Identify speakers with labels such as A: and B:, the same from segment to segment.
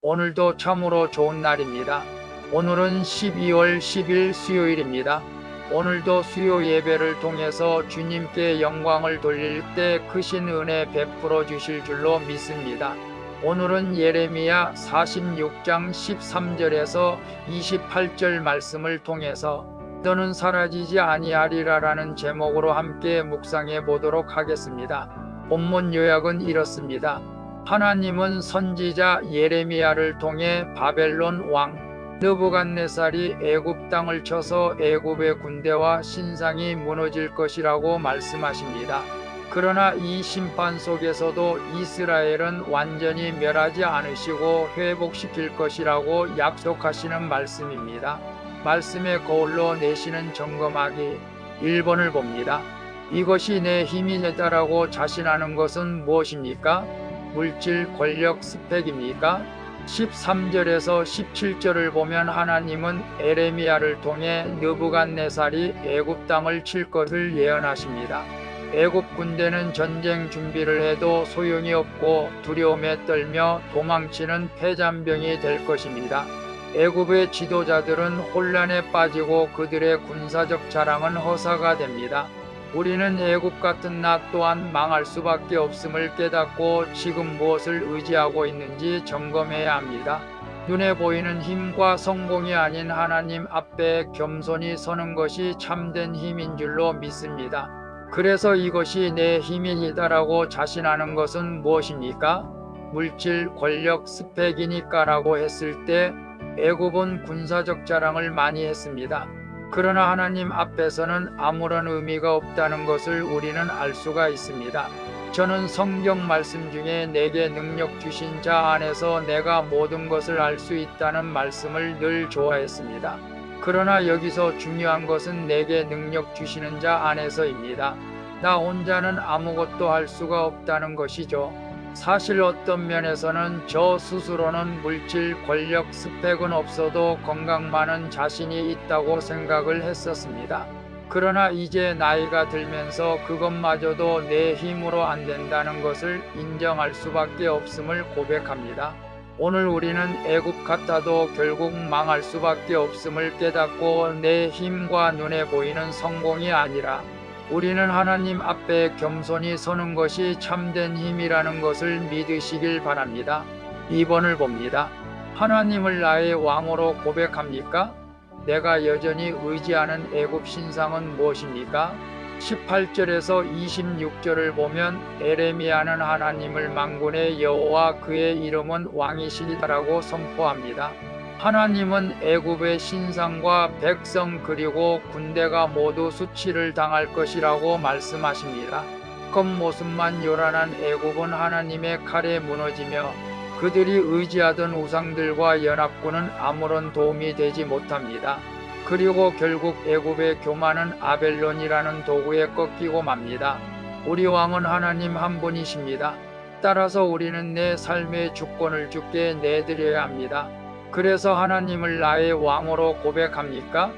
A: 오늘도 참으로 좋은 날입니다. 오늘은 12월 10일 수요일입니다. 오늘도 수요 예배를 통해서 주님께 영광을 돌릴 때 크신 은혜 베풀어 주실 줄로 믿습니다. 오늘은 예레미야 46장 13절에서 28절 말씀을 통해서 너는 사라지지 아니하리라라는 제목으로 함께 묵상해 보도록 하겠습니다. 본문 요약은 이렇습니다. 하나님은 선지자 예레미야를 통해 바벨론 왕 느부갓네살이 애굽 땅을 쳐서 애굽의 군대와 신상이 무너질 것이라고 말씀하십니다. 그러나 이 심판 속에서도 이스라엘은 완전히 멸하지 않으시고 회복시킬 것이라고 약속하시는 말씀입니다. 말씀의 거울로 내시는 점검하기 1번을 봅니다. 이것이 내 힘이 되다라고 자신하는 것은 무엇입니까? 물질, 권력, 스펙입니까? 13절에서 17절을 보면 하나님은 에레미야를 통해 느부갓네살이 애굽 땅을 칠 것을 예언하십니다. 애굽 군대는 전쟁 준비를 해도 소용이 없고 두려움에 떨며 도망치는 패잔병이 될 것입니다. 애굽의 지도자들은 혼란에 빠지고 그들의 군사적 자랑은 허사가 됩니다. 우리는 애굽 같은 나 또한 망할 수밖에 없음을 깨닫고 지금 무엇을 의지하고 있는지 점검해야 합니다. 눈에 보이는 힘과 성공이 아닌 하나님 앞에 겸손히 서는 것이 참된 힘인 줄로 믿습니다. 그래서 이것이 내 힘이다라고 자신하는 것은 무엇입니까? 물질, 권력, 스펙이니까라고 했을 때 애굽은 군사적 자랑을 많이 했습니다. 그러나 하나님 앞에서는 아무런 의미가 없다는 것을 우리는 알 수가 있습니다. 저는 성경 말씀 중에 내게 능력 주신 자 안에서 내가 모든 것을 알 수 있다는 말씀을 늘 좋아했습니다. 그러나 여기서 중요한 것은 내게 능력 주시는 자 안에서입니다. 나 혼자는 아무것도 할 수가 없다는 것이죠. 사실 어떤 면에서는 저 스스로는 물질, 권력, 스펙은 없어도 건강만은 자신이 있다고 생각을 했었습니다. 그러나 이제 나이가 들면서 그것마저도 내 힘으로 안 된다는 것을 인정할 수밖에 없음을 고백합니다. 오늘 우리는 애굽 같아도 결국 망할 수밖에 없음을 깨닫고 내 힘과 눈에 보이는 성공이 아니라 우리는 하나님 앞에 겸손히 서는 것이 참된 힘이라는 것을 믿으시길 바랍니다. 2번을 봅니다. 하나님을 나의 왕으로 고백합니까? 내가 여전히 의지하는 애굽 신상은 무엇입니까? 18절에서 26절을 보면 에레미야는 하나님을 만군의 여호와 그의 이름은 왕이시리다라고 선포합니다. 하나님은 애굽의 신상과 백성 그리고 군대가 모두 수치를 당할 것이라고 말씀하십니다. 겉모습만 요란한 애굽은 하나님의 칼에 무너지며 그들이 의지하던 우상들과 연합군은 아무런 도움이 되지 못합니다. 그리고 결국 애굽의 교만은 아벨론이라는 도구에 꺾이고 맙니다. 우리 왕은 하나님 한 분이십니다. 따라서 우리는 내 삶의 주권을 주께 내드려야 합니다. 그래서 하나님을 나의 왕으로 고백합니까?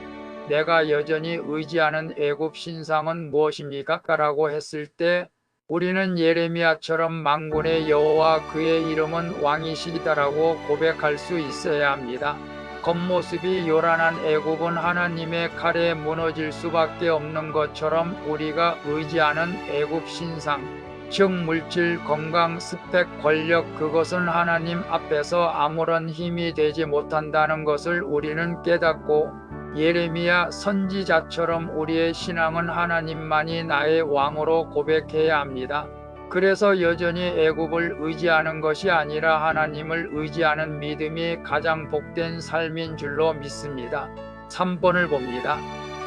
A: 내가 여전히 의지하는 애굽 신상은 무엇입니까? 라고 했을 때 우리는 예레미야처럼 만군의 여호와 그의 이름은 왕이시다라고 고백할 수 있어야 합니다. 겉모습이 요란한 애굽은 하나님의 칼에 무너질 수밖에 없는 것처럼 우리가 의지하는 애굽 신상 즉 물질, 건강, 스펙, 권력 그것은 하나님 앞에서 아무런 힘이 되지 못한다는 것을 우리는 깨닫고 예레미야 선지자처럼 우리의 신앙은 하나님만이 나의 왕으로 고백해야 합니다. 그래서 여전히 애굽을 의지하는 것이 아니라 하나님을 의지하는 믿음이 가장 복된 삶인 줄로 믿습니다. 3번을 봅니다.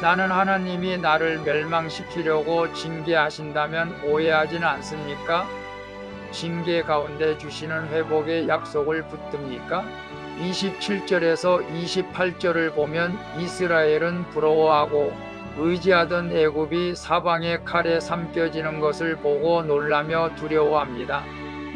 A: 나는 하나님이 나를 멸망시키려고 징계하신다면 오해하지는 않습니까? 징계 가운데 주시는 회복의 약속을 붙듭니까? 27절에서 28절을 보면 이스라엘은 부러워하고 의지하던 애굽이 사방의 칼에 삼켜지는 것을 보고 놀라며 두려워합니다.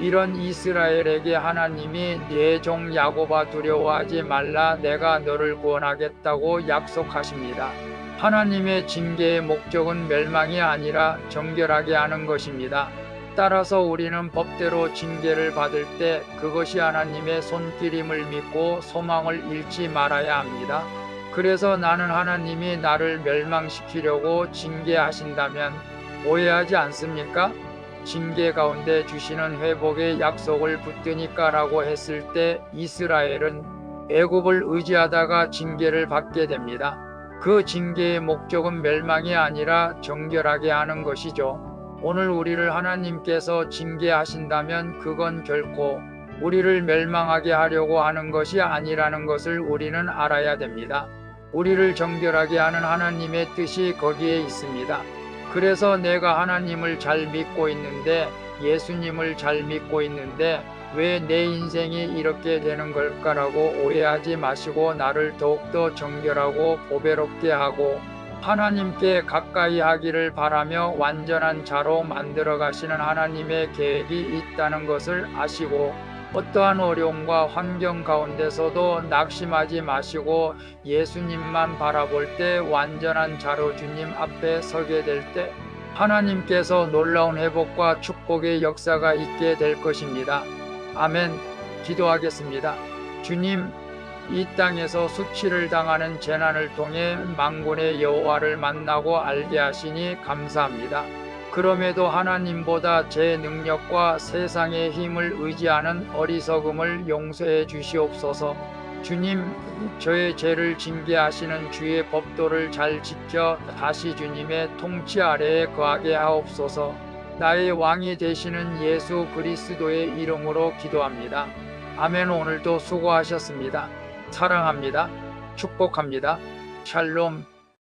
A: 이런 이스라엘에게 하나님이 네 종 야곱아 두려워하지 말라 내가 너를 구원하겠다고 약속하십니다. 하나님의 징계의 목적은 멸망이 아니라 정결하게 하는 것입니다. 따라서 우리는 법대로 징계를 받을 때 그것이 하나님의 손길임을 믿고 소망을 잃지 말아야 합니다. 그래서 나는 하나님이 나를 멸망시키려고 징계하신다면 오해하지 않습니까? 징계 가운데 주시는 회복의 약속을 붙드니까라고 했을 때 이스라엘은 애굽을 의지하다가 징계를 받게 됩니다. 그 징계의 목적은 멸망이 아니라 정결하게 하는 것이죠. 오늘 우리를 하나님께서 징계하신다면 그건 결코 우리를 멸망하게 하려고 하는 것이 아니라는 것을 우리는 알아야 됩니다. 우리를 정결하게 하는 하나님의 뜻이 거기에 있습니다. 그래서 내가 하나님을 잘 믿고 있는데, 예수님을 잘 믿고 있는데 왜 내 인생이 이렇게 되는 걸까라고 오해하지 마시고 나를 더욱더 정결하고 보배롭게 하고 하나님께 가까이 하기를 바라며 완전한 자로 만들어 가시는 하나님의 계획이 있다는 것을 아시고, 어떠한 어려움과 환경 가운데서도 낙심하지 마시고 예수님만 바라볼 때 완전한 자로 주님 앞에 서게 될 때 하나님께서 놀라운 회복과 축복의 역사가 있게 될 것입니다. 아멘. 기도하겠습니다. 주님, 이 땅에서 수치를 당하는 재난을 통해 만군의 여호와를 만나고 알게 하시니 감사합니다. 그럼에도 하나님보다 제 능력과 세상의 힘을 의지하는 어리석음을 용서해 주시옵소서. 주님, 저의 죄를 징계하시는 주의 법도를 잘 지켜 다시 주님의 통치 아래에 거하게 하옵소서. 나의 왕이 되시는 예수 그리스도의 이름으로 기도합니다. 아멘. 오늘도 수고하셨습니다. 사랑합니다. 축복합니다. 샬롬.